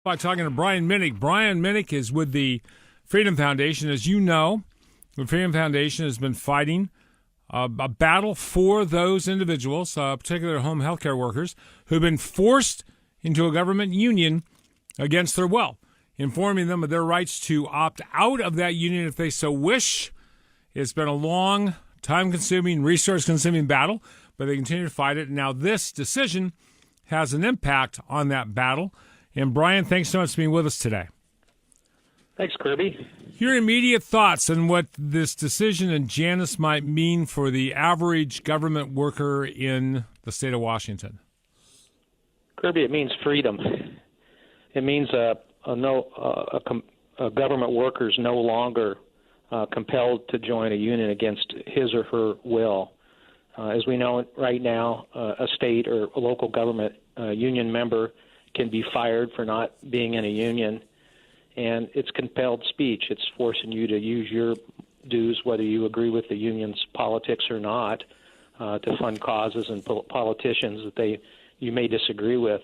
By talking to Brian Minnich. Brian Minnich is with the Freedom Foundation. As you know, the Freedom Foundation has been fighting a battle for those individuals, particularly home health care workers, who've been forced into a government union against their will, informing them of their rights to opt out of that union if they so wish. It's been a long, time-consuming, resource-consuming battle, but they continue to fight it. Now this decision has an impact on that battle. And Brian, thanks so much for being with us today. Thanks, Kirby. Your immediate thoughts on what this decision in Janus might mean for the average government worker in the state of Washington? Kirby, it means freedom. It means government workers no longer compelled to join a union against his or her will. As we know right now, a state or a local government union member can be fired for not being in a union, and it's compelled speech. It's forcing you to use your dues, whether you agree with the union's politics or not, to fund causes and politicians that you may disagree with.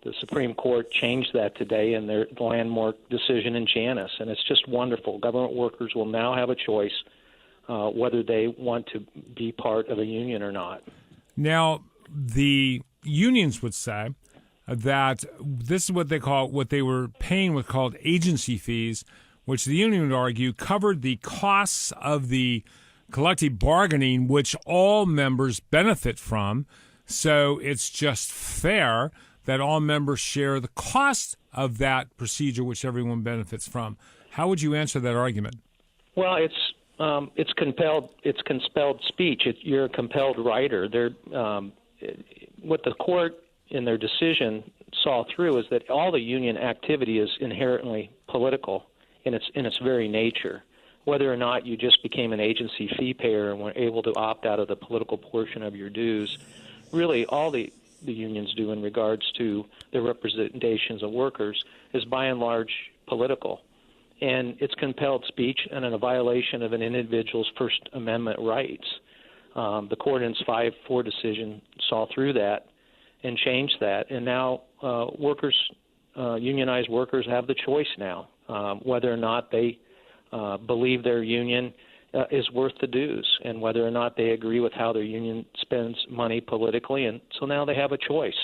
The Supreme Court changed that today in their landmark decision in Janus, and it's just wonderful. Government workers will now have a choice whether they want to be part of a union or not. Now, the unions would say that this is what they were paying was called agency fees, which the union would argue covered the costs of the collective bargaining, which all members benefit from. So it's just fair that all members share the cost of that procedure, which everyone benefits from. How would you answer that argument? Well, it's compelled speech. You're a compelled writer. What the court in their decision saw through is that all the union activity is inherently political in its very nature. Whether or not you just became an agency fee payer and were able to opt out of the political portion of your dues, really all the unions do in regards to their representations of workers is by and large political. And it's compelled speech and a violation of an individual's First Amendment rights. The court in its 5-4 decision saw through that and changed that. And now unionized workers have the choice now whether or not they believe their union is worth the dues and whether or not they agree with how their union spends money politically. And so now they have a choice.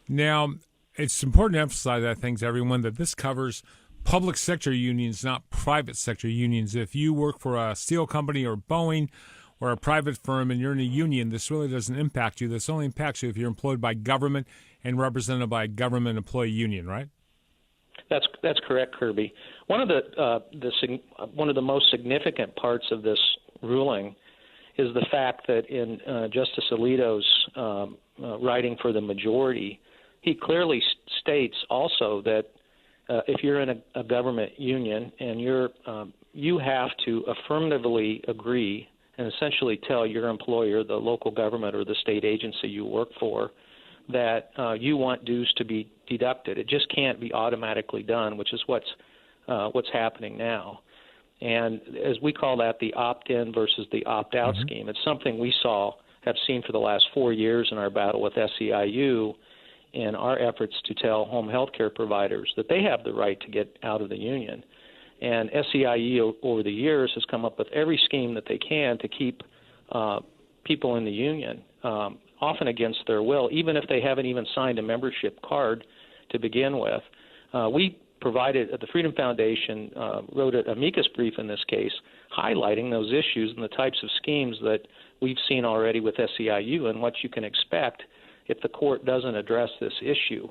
Now, it's important to emphasize, I think, to everyone that this covers public sector unions, not private sector unions. If you work for a steel company or Boeing or a private firm and you're in a union, this really doesn't impact you. This only impacts you if you're employed by government and represented by a government employee union, right? That's correct, Kirby. One of the most significant parts of this ruling is the fact that in Justice Alito's writing for the majority, he clearly states also that if you're in a government union and you have to affirmatively agree and essentially tell your employer, the local government or the state agency you work for, that you want dues to be deducted. It just can't be automatically done, which is what's happening now. And as we call that, the opt-in versus the opt-out scheme. It's something we have seen for the last 4 years in our battle with SEIU in our efforts to tell home health care providers that they have the right to get out of the union. And SEIU over the years has come up with every scheme that they can to keep people in the union, often against their will, even if they haven't even signed a membership card to begin with. We provided, the Freedom Foundation wrote an amicus brief in this case, highlighting those issues and the types of schemes that we've seen already with SEIU and what you can expect if the court doesn't address this issue.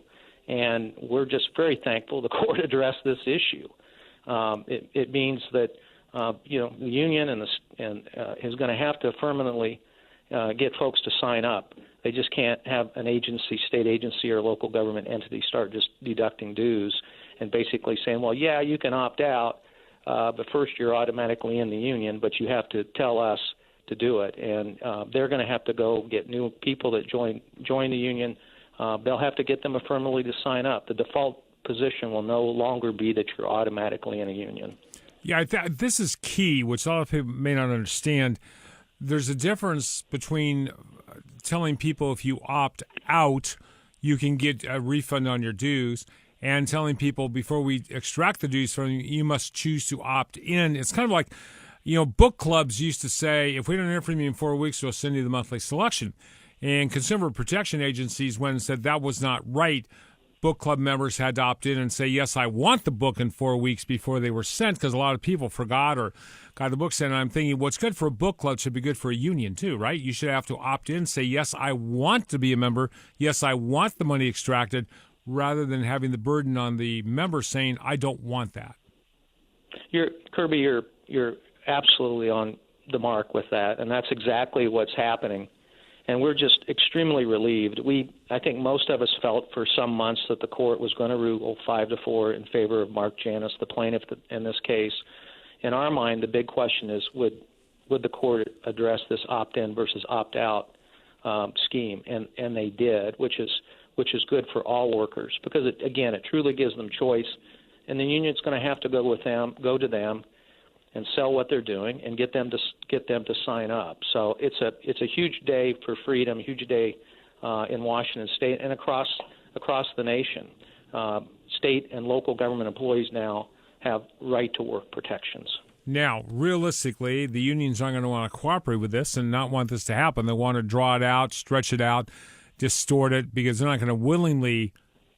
And we're just very thankful the court addressed this issue. It means that the union is going to have to permanently get folks to sign up. They just can't have an agency, state agency, or local government entity start just deducting dues and basically saying, well, yeah, you can opt out, but first you're automatically in the union, but you have to tell us to do it. And they're going to have to go get new people that join the union. They'll have to get them affirmatively to sign up. The default position will no longer be that you're automatically in a union. Yeah, this is key, which a lot of people may not understand. There's a difference between telling people if you opt out, you can get a refund on your dues, and telling people before we extract the dues from you, you must choose to opt in. It's kind of like, book clubs used to say, if we don't hear from you in 4 weeks, we'll send you the monthly selection. And consumer protection agencies went and said that was not right. Book club members had to opt in and say, yes, I want the book in 4 weeks before they were sent, because a lot of people forgot or got the book sent. And I'm thinking what's good for a book club should be good for a union too, right? You should have to opt in, say, yes, I want to be a member. Yes, I want the money extracted, rather than having the burden on the member saying, I don't want that. Kirby, you're absolutely on the mark with that, and that's exactly what's happening. And we're just extremely relieved. I think most of us felt for some months that the court was going to rule 5-4 in favor of Mark Janus, the plaintiff in this case. In our mind, the big question is, would the court address this opt-in versus opt-out scheme? And they did, which is good for all workers, because it truly gives them choice, and the union's going to have to go to them and sell what they're doing and get them to sign up. So it's a huge day for freedom, a huge day in Washington State and across the nation. State and local government employees now have right to work protections. Now, realistically, the unions aren't going to want to cooperate with this and not want this to happen. They want to draw it out, stretch it out, distort it, because they're not going to willingly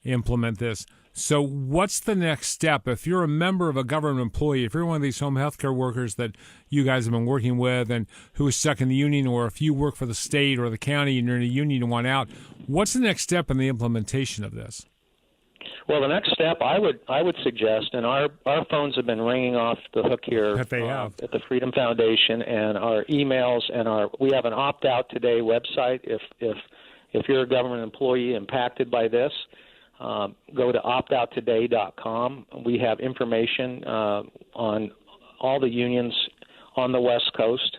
implement this. So what's the next step? If you're a member of a government employee, if you're one of these home health care workers that you guys have been working with and who is stuck in the union, or if you work for the state or the county and you're in a union and want out, what's the next step in the implementation of this? Well, the next step I would suggest, and our phones have been ringing off the hook here at the Freedom Foundation, and our emails, and we have an Opt Out Today website. If you're a government employee impacted by this, go to optouttoday.com. We have information on all the unions on the West Coast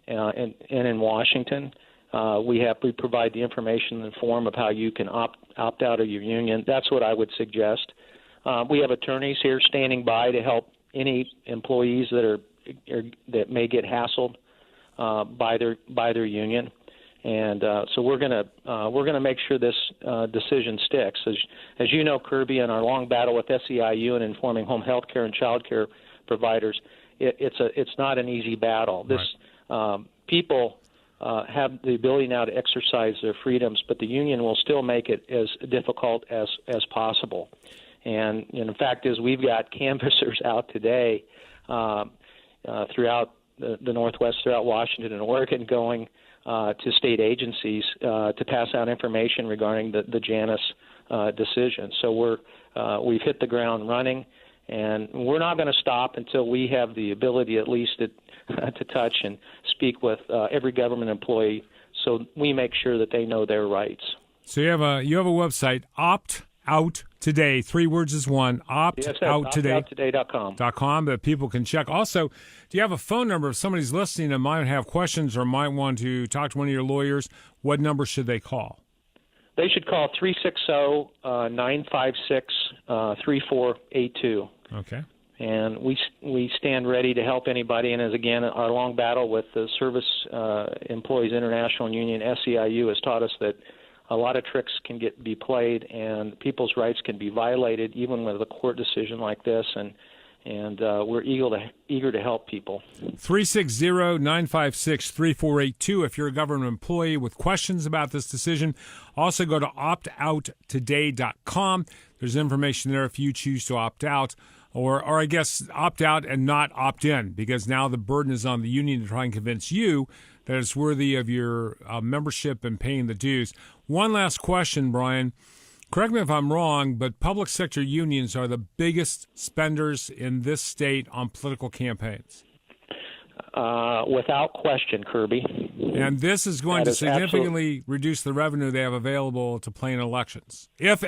and in Washington. We provide the information in the form of how you can opt out of your union. That's what I would suggest. We have attorneys here standing by to help any employees that may get hassled by their union. And so we're gonna make sure this decision sticks. As you know, Kirby, in our long battle with SEIU and informing home health care and child care providers, it's not an easy battle. People have the ability now to exercise their freedoms, but the union will still make it as difficult as possible. And the fact is, we've got canvassers out today throughout the Northwest, throughout Washington and Oregon, going to state agencies to pass out information regarding the Janus decision. So we've hit the ground running, and we're not going to stop until we have the ability at least to touch and speak with every government employee, so we make sure that they know their rights. So you have a website, Opt Out Today. 3 words is one. optouttoday.com that people can check. Also, do you have a phone number if somebody's listening and might have questions or might want to talk to one of your lawyers? What number should they call? They should call 360-956-3482. Okay. And we stand ready to help anybody. And as again, our long battle with the Service Employees International Union, SEIU, has taught us that a lot of tricks can be played, and people's rights can be violated, even with a court decision like this. And we're eager to help people. 360-956-3482 if you're a government employee with questions about this decision. Also go to optouttoday.com. There's information there if you choose to opt out. Or I guess opt out and not opt in, because now the burden is on the union to try and convince you that it's worthy of your membership and paying the dues. One last question, Brian. Correct me if I'm wrong, but public sector unions are the biggest spenders in this state on political campaigns. Without question, Kirby. And this is going to significantly reduce the revenue they have available to play in elections. If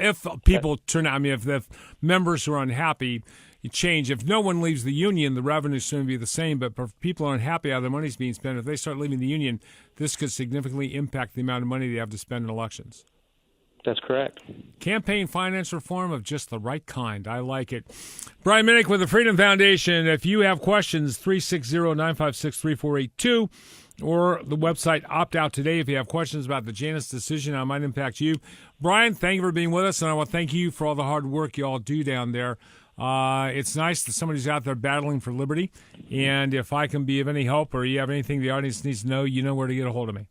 people turn out, if members who are unhappy, you change. If no one leaves the union, the revenue is going to be the same. But if people are unhappy how their money's being spent, if they start leaving the union, this could significantly impact the amount of money they have to spend in elections. That's correct. Campaign finance reform of just the right kind. I like it. Brian Minnich with the Freedom Foundation. If you have questions, 360-956-3482. or the website Opt Out Today if you have questions about the Janus decision, how it might impact you. Brian, thank you for being with us, and I want to thank you for all the hard work you all do down there. It's nice that somebody's out there battling for liberty, and if I can be of any help or you have anything the audience needs to know, you know where to get a hold of me.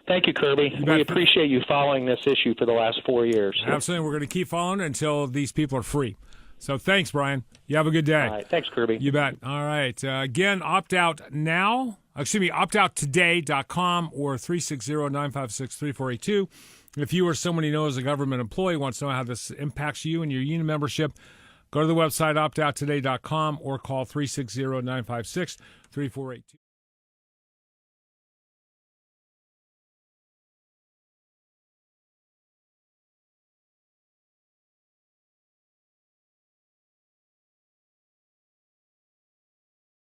Thank you, Kirby. We appreciate you following this issue for the last 4 years. Absolutely. We're going to keep following until these people are free. So thanks, Brian. You have a good day. All right. Thanks, Kirby. You bet. All right. Again, optouttoday.com or 360-956-3482. If you or someone you know is a government employee wants to know how this impacts you and your union membership, go to the website optouttoday.com or call 360-956-3482.